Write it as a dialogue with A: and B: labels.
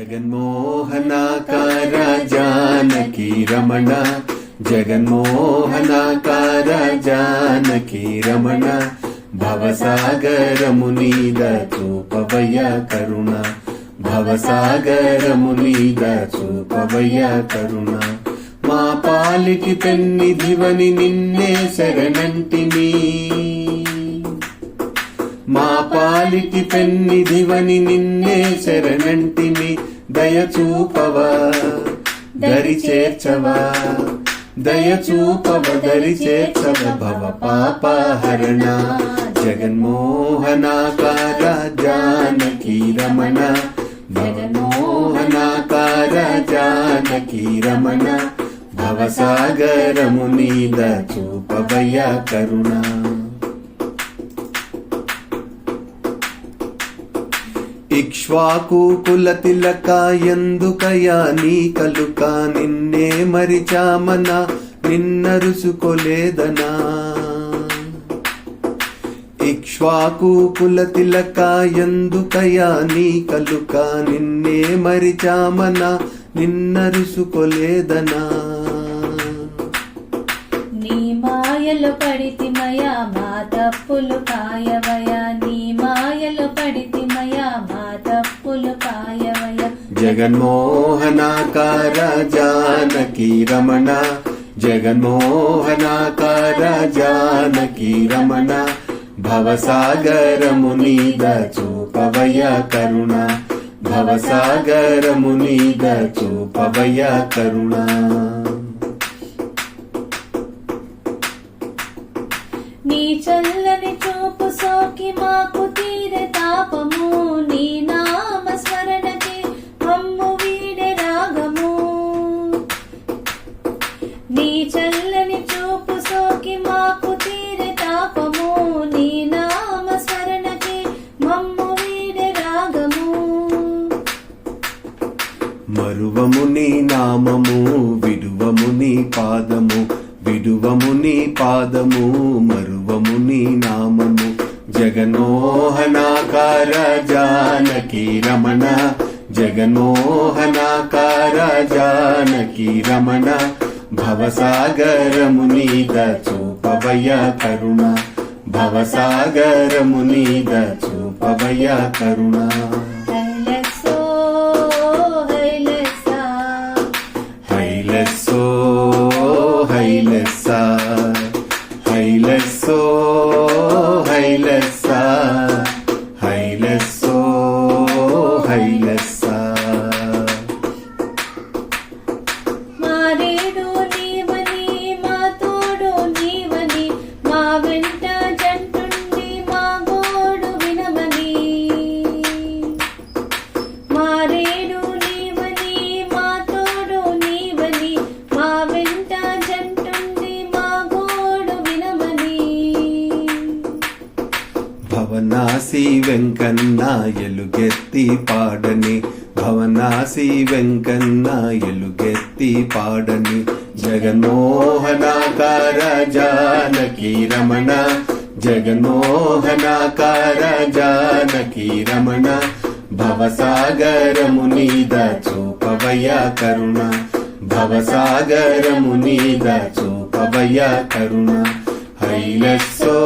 A: జగన్మోహనాకార జానకి రమణ, జగన్మోహనాకార జానకి రమణ, భవసాగరమునీద చూపవయ కరుణ, భవసాగరమునీద చూపవయ కరుణ. మా పాలిటి పెన్నిధివని నిన్నే శరణంటిని, మా పాలిటి పెన్నిధివని నిన్నే శరణంటిని. దయచూపవా దరి చేర్చవా, దయచూపవ దరి చేర్చవ, భవ పాపహరణ. జగన్మోహనాకార జానకి రమణ, జగన్మోహనాకార జానకి రమణ, భవసాగరమునీద చూపవయ కరుణ. ఇక్ష్వాకు కుల తిలక ఎందుకయా నీ కలుక, నిన్నే మరిచామన నిన్నరుసుకోలేదనా. ఇక్ష్వాకు కుల తిలక ఎందుకయా నీ కలుక, నిన్నే మరిచామన నిన్నరుసుకోలేదనా.
B: నీ మాయలు పడితిమయా మా తప్పులు కాయవయా, నీ మాయలు పడితిమయా మా తప్పులు కాయవయా.
A: జగన్మోహనాకార జానకి రమణ, జగన్మోహనాకార జానకి రమణ, భవసాగరమునీద చూపవయ కరుణ, భవసాగరమునీద చూపవయ కరుణ.
B: నీ చల్లని చూపు సోకి మాకు తీరే తాపము, నీ నామ స్మరణకి మమ్ము వీడే రాగము. నీ చల్లని చూపు సోకి మాకు తీరే తాపము, నీ నామ స్మరణకి మమ్ము వీడే రాగము.
A: మరువము నీ నామము, విడువము నీ పాదము, విడువము నీ పాదము, మరువము నీ నామము. జగన్మోహనాకార జానకి రమణ, జగన్మోహనాకార జానకి రమణ, భవసాగరమునీద చూపవయ కరుణ, భవసాగరమునీద చూపవయ కరుణ.
B: హైలెస్సో హైలెస్సా,
A: హైలెస్సో హైలెస్సా, హైలెస్సో హైలెస్సా, హైలెస్సో హైలెస్సా.
B: మారేడు నీవని మా తోడు నీవని, మా వెంట జంటుండి మా గోడు వినమని. మారేడు నీవని మా తోడు నీవని, మా వెంట జంటుండి మా గోడు వినమని.
A: భవనాసి వెంకన్న ఎలుగెత్తి పాడని, భవనాసి వెంకన్న ఎలుగెత్తి పాడని. జగన్మోహనాకార జానకి రమణ, జగన్మోహనాకార జానకి రమణ, భవసాగరమునీద చూపవయ కరుణ, భవసాగరమునీద చూపవయ కరుణ. హైలెస్సో